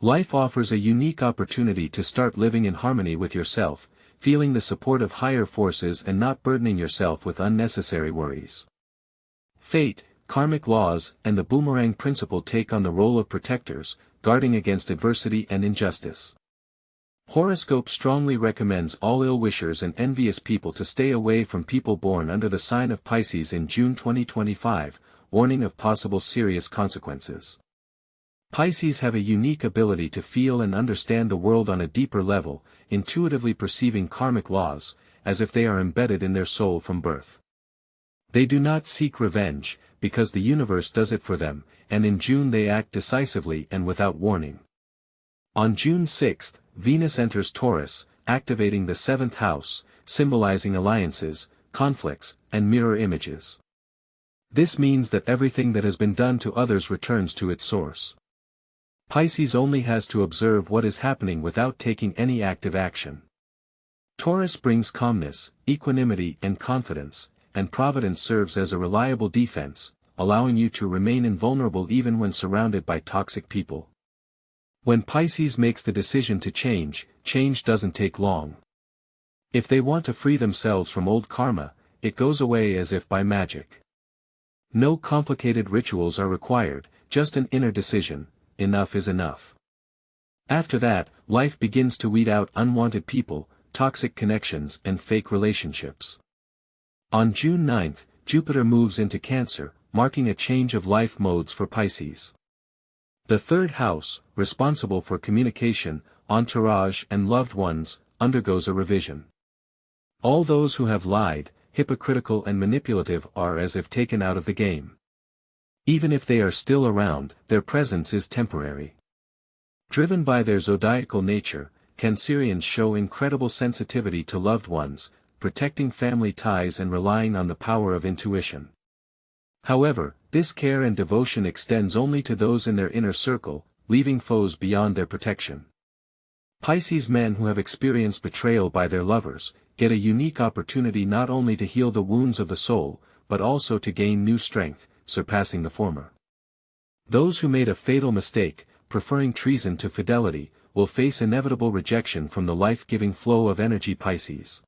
Life offers a unique opportunity to start living in harmony with yourself, feeling the support of higher forces and not burdening yourself with unnecessary worries. Fate, karmic laws, and the boomerang principle take on the role of protectors, guarding against adversity and injustice. Horoscope strongly recommends all ill-wishers and envious people to stay away from people born under the sign of Pisces in June 2025, warning of possible serious consequences. Pisces have a unique ability to feel and understand the world on a deeper level, intuitively perceiving karmic laws, as if they are embedded in their soul from birth. They do not seek revenge, because the universe does it for them, and in June they act decisively and without warning. On June 6, Venus enters Taurus, activating the 7th house, symbolizing alliances, conflicts, and mirror images. This means that everything that has been done to others returns to its source. Pisces only has to observe what is happening without taking any active action. Taurus brings calmness, equanimity and confidence, and providence serves as a reliable defense, allowing you to remain invulnerable even when surrounded by toxic people. When Pisces makes the decision to change doesn't take long. If they want to free themselves from old karma, it goes away as if by magic. No complicated rituals are required, just an inner decision: enough is enough. After that, life begins to weed out unwanted people, toxic connections and fake relationships. On June 9, Jupiter moves into Cancer, marking a change of life modes for Pisces. The 3rd house, responsible for communication, entourage and loved ones, undergoes a revision. All those who have lied, hypocritical and manipulative are as if taken out of the game. Even if they are still around, their presence is temporary. Driven by their zodiacal nature, Cancerians show incredible sensitivity to loved ones, protecting family ties and relying on the power of intuition. However, this care and devotion extends only to those in their inner circle, leaving foes beyond their protection. Pisces men who have experienced betrayal by their lovers, get a unique opportunity not only to heal the wounds of the soul, but also to gain new strength, surpassing the former. Those who made a fatal mistake, preferring treason to fidelity, will face inevitable rejection from the life-giving flow of energy Pisces.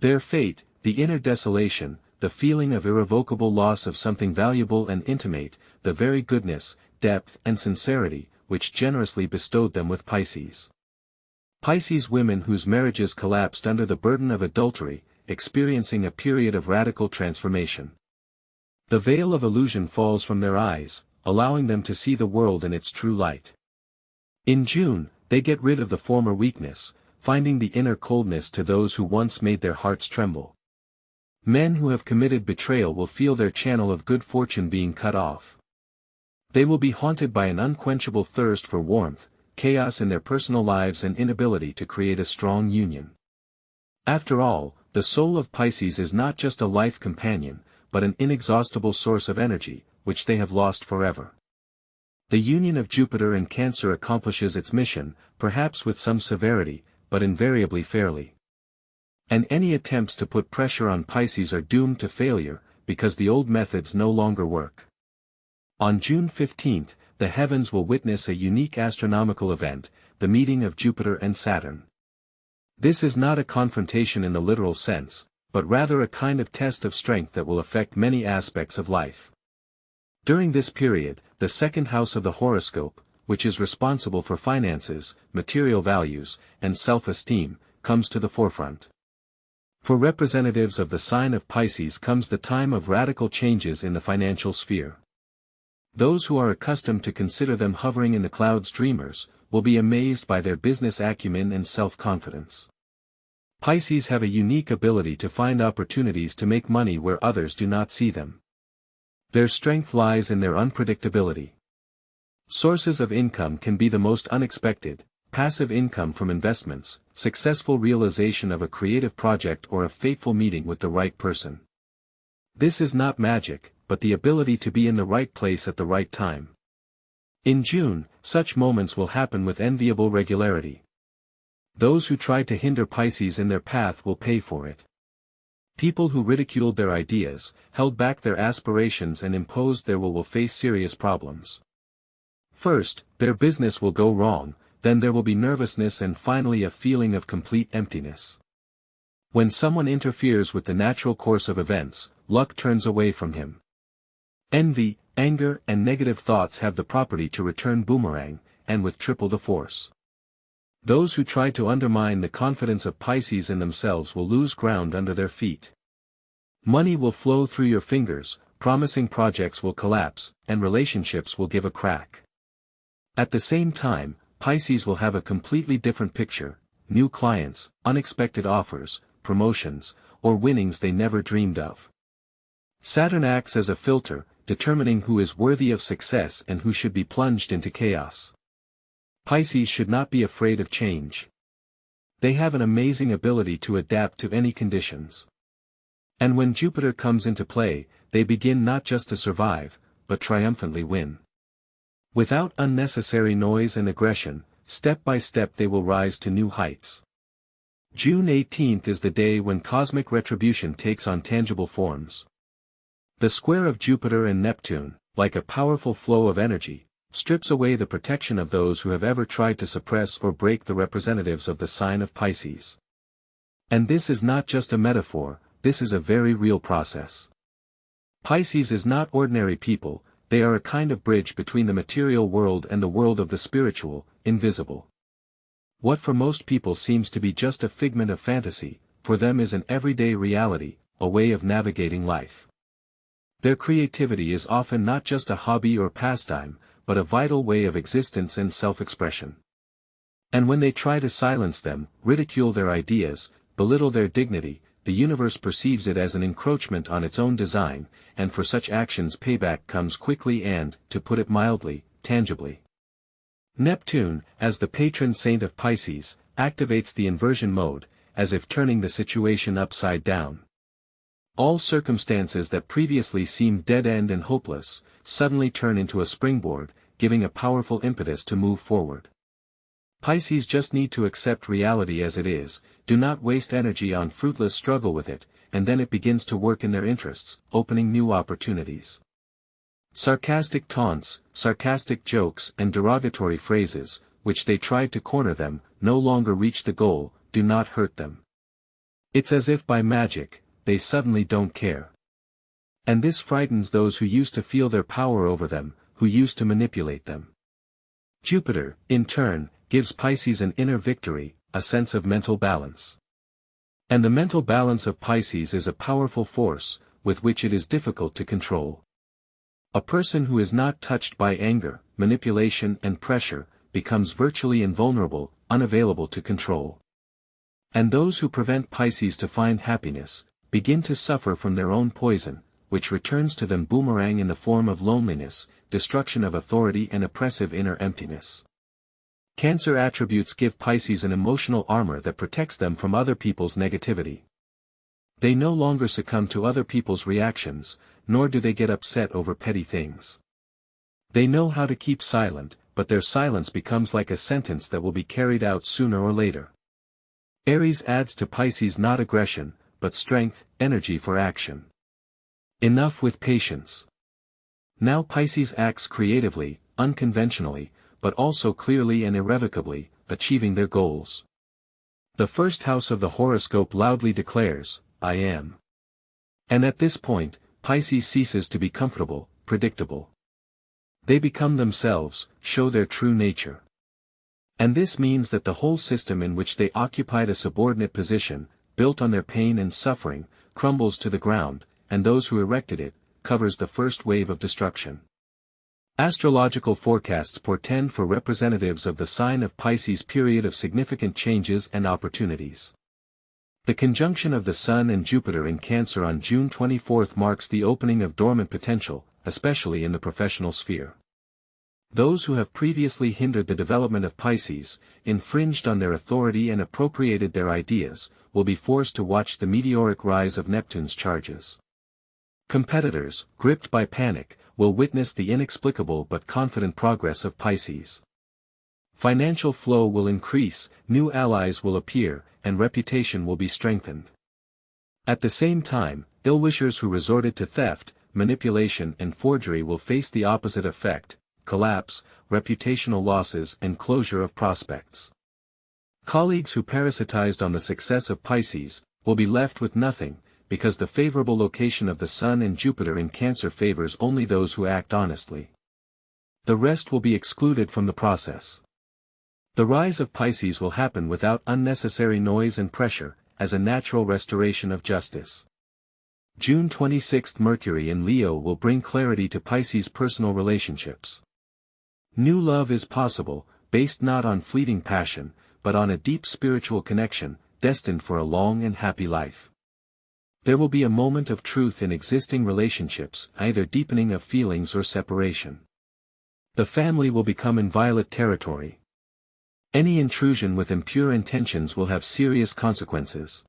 Their fate, the inner desolation, the feeling of irrevocable loss of something valuable and intimate, the very goodness, depth and sincerity, which generously bestowed them with Pisces. Pisces women whose marriages collapsed under the burden of adultery, experiencing a period of radical transformation. The veil of illusion falls from their eyes, allowing them to see the world in its true light. In June, they get rid of the former weakness, finding the inner coldness to those who once made their hearts tremble. Men who have committed betrayal will feel their channel of good fortune being cut off. They will be haunted by an unquenchable thirst for warmth, chaos in their personal lives and inability to create a strong union. After all, the soul of Pisces is not just a life companion, but an inexhaustible source of energy, which they have lost forever. The union of Jupiter and Cancer accomplishes its mission, perhaps with some severity, but invariably fairly. And any attempts to put pressure on Pisces are doomed to failure, because the old methods no longer work. On June 15, the heavens will witness a unique astronomical event, the meeting of Jupiter and Saturn. This is not a confrontation in the literal sense, but rather a kind of test of strength that will affect many aspects of life. During this period, the 2nd house of the horoscope, which is responsible for finances, material values, and self-esteem, comes to the forefront. For representatives of the sign of Pisces comes the time of radical changes in the financial sphere. Those who are accustomed to consider them hovering in the clouds dreamers, will be amazed by their business acumen and self-confidence. Pisces have a unique ability to find opportunities to make money where others do not see them. Their strength lies in their unpredictability. Sources of income can be the most unexpected: passive income from investments, successful realization of a creative project or a fateful meeting with the right person. This is not magic, but the ability to be in the right place at the right time. In June, such moments will happen with enviable regularity. Those who tried to hinder Pisces in their path will pay for it. People who ridiculed their ideas, held back their aspirations and imposed their will face serious problems. First, their business will go wrong, then there will be nervousness and finally a feeling of complete emptiness. When someone interferes with the natural course of events, luck turns away from him. Envy, anger and negative thoughts have the property to return boomerang, and with triple the force. Those who try to undermine the confidence of Pisces in themselves will lose ground under their feet. Money will flow through your fingers, promising projects will collapse, and relationships will give a crack. At the same time, Pisces will have a completely different picture: new clients, unexpected offers, promotions, or winnings they never dreamed of. Saturn acts as a filter, determining who is worthy of success and who should be plunged into chaos. Pisces should not be afraid of change. They have an amazing ability to adapt to any conditions. And when Jupiter comes into play, they begin not just to survive, but triumphantly win. Without unnecessary noise and aggression, step by step they will rise to new heights. June 18th is the day when cosmic retribution takes on tangible forms. The square of Jupiter and Neptune, like a powerful flow of energy, strips away the protection of those who have ever tried to suppress or break the representatives of the sign of Pisces. And this is not just a metaphor, this is a very real process. Pisces is not ordinary people, they are a kind of bridge between the material world and the world of the spiritual, invisible. What for most people seems to be just a figment of fantasy, for them is an everyday reality, a way of navigating life. Their creativity is often not just a hobby or pastime, but a vital way of existence and self-expression. And when they try to silence them, ridicule their ideas, belittle their dignity, the universe perceives it as an encroachment on its own design, and for such actions payback comes quickly and, to put it mildly, tangibly. Neptune, as the patron saint of Pisces, activates the inversion mode, as if turning the situation upside down. All circumstances that previously seemed dead-end and hopeless, suddenly turn into a springboard, giving a powerful impetus to move forward. Pisces just need to accept reality as it is, do not waste energy on fruitless struggle with it, and then it begins to work in their interests, opening new opportunities. Sarcastic taunts, sarcastic jokes and derogatory phrases, which they tried to corner them, no longer reach the goal, do not hurt them. It's as if by magic, they suddenly don't care. And this frightens those who used to feel their power over them, who used to manipulate them. Jupiter, in turn, gives Pisces an inner victory, a sense of mental balance. And the mental balance of Pisces is a powerful force, with which it is difficult to control. A person who is not touched by anger, manipulation and pressure, becomes virtually invulnerable, unavailable to control. And those who prevent Pisces to find happiness, begin to suffer from their own poison, which returns to them boomerang in the form of loneliness, destruction of authority and oppressive inner emptiness. Cancer attributes give Pisces an emotional armor that protects them from other people's negativity. They no longer succumb to other people's reactions, nor do they get upset over petty things. They know how to keep silent, but their silence becomes like a sentence that will be carried out sooner or later. Aries adds to Pisces not aggression, but strength, energy for action. Enough with patience. Now Pisces acts creatively, unconventionally, but also clearly and irrevocably, achieving their goals. The first house of the horoscope loudly declares, I am. And at this point, Pisces ceases to be comfortable, predictable. They become themselves, show their true nature. And this means that the whole system in which they occupied a subordinate position, built on their pain and suffering, crumbles to the ground, and those who erected it, covers the first wave of destruction. Astrological forecasts portend for representatives of the sign of Pisces period of significant changes and opportunities. The conjunction of the Sun and Jupiter in Cancer on June 24 marks the opening of dormant potential, especially in the professional sphere. Those who have previously hindered the development of Pisces, infringed on their authority and appropriated their ideas, will be forced to watch the meteoric rise of Neptune's charges. Competitors, gripped by panic, will witness the inexplicable but confident progress of Pisces. Financial flow will increase, new allies will appear, and reputation will be strengthened. At the same time, ill-wishers who resorted to theft, manipulation and forgery will face the opposite effect, collapse, reputational losses and closure of prospects. Colleagues who parasitized on the success of Pisces will be left with nothing, because the favorable location of the Sun and Jupiter in Cancer favors only those who act honestly. The rest will be excluded from the process. The rise of Pisces will happen without unnecessary noise and pressure, as a natural restoration of justice. June 26, Mercury in Leo will bring clarity to Pisces' personal relationships. New love is possible, based not on fleeting passion, but on a deep spiritual connection, destined for a long and happy life. There will be a moment of truth in existing relationships, either deepening of feelings or separation. The family will become inviolate territory. Any intrusion with impure intentions will have serious consequences.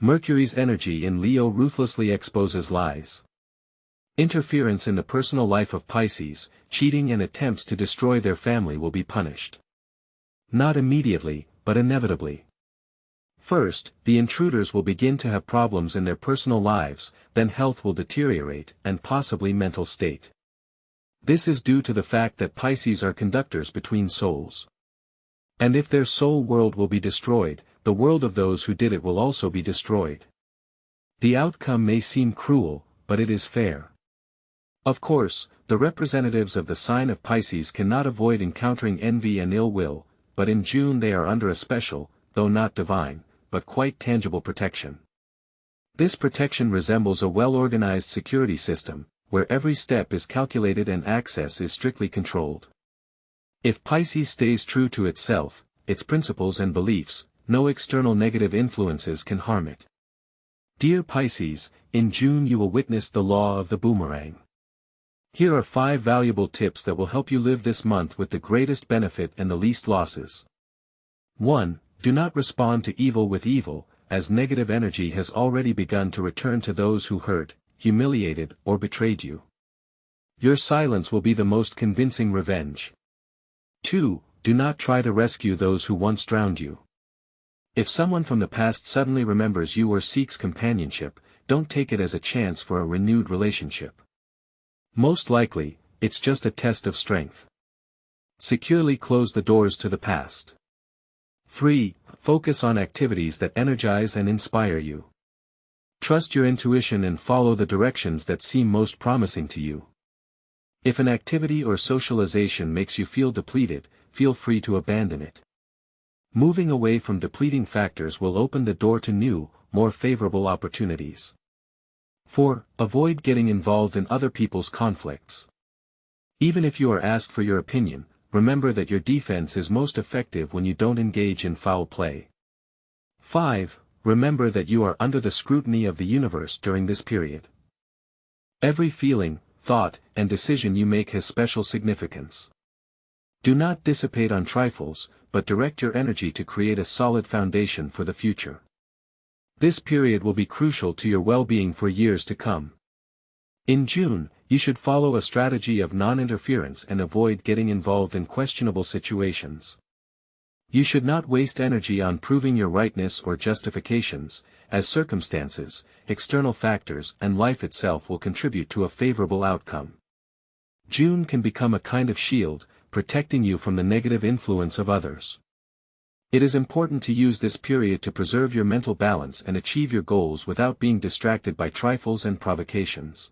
Mercury's energy in Leo ruthlessly exposes lies. Interference in the personal life of Pisces, cheating and attempts to destroy their family will be punished. Not immediately, but inevitably. First, the intruders will begin to have problems in their personal lives, then health will deteriorate, and possibly mental state. This is due to the fact that Pisces are conductors between souls. And if their soul world will be destroyed, the world of those who did it will also be destroyed. The outcome may seem cruel, but it is fair. Of course, the representatives of the sign of Pisces cannot avoid encountering envy and ill will, but in June they are under a special, though not divine, but quite tangible protection. This protection resembles a well-organized security system, where every step is calculated and access is strictly controlled. If Pisces stays true to itself, its principles and beliefs, no external negative influences can harm it. Dear Pisces, in June you will witness the law of the boomerang. Here are 5 valuable tips that will help you live this month with the greatest benefit and the least losses. 1. Do not respond to evil with evil, as negative energy has already begun to return to those who hurt, humiliated, or betrayed you. Your silence will be the most convincing revenge. 2. Do not try to rescue those who once drowned you. If someone from the past suddenly remembers you or seeks companionship, don't take it as a chance for a renewed relationship. Most likely, it's just a test of strength. Securely close the doors to the past. 3. Focus on activities that energize and inspire you. Trust your intuition and follow the directions that seem most promising to you. If an activity or socialization makes you feel depleted, feel free to abandon it. Moving away from depleting factors will open the door to new, more favorable opportunities. 4. Avoid getting involved in other people's conflicts. Even if you are asked for your opinion, remember that your defense is most effective when you don't engage in foul play. 5. Remember that you are under the scrutiny of the universe during this period. Every feeling, thought, and decision you make has special significance. Do not dissipate on trifles, but direct your energy to create a solid foundation for the future. This period will be crucial to your well-being for years to come. In June, you should follow a strategy of non-interference and avoid getting involved in questionable situations. You should not waste energy on proving your rightness or justifications, as circumstances, external factors and life itself will contribute to a favorable outcome. June can become a kind of shield, protecting you from the negative influence of others. It is important to use this period to preserve your mental balance and achieve your goals without being distracted by trifles and provocations.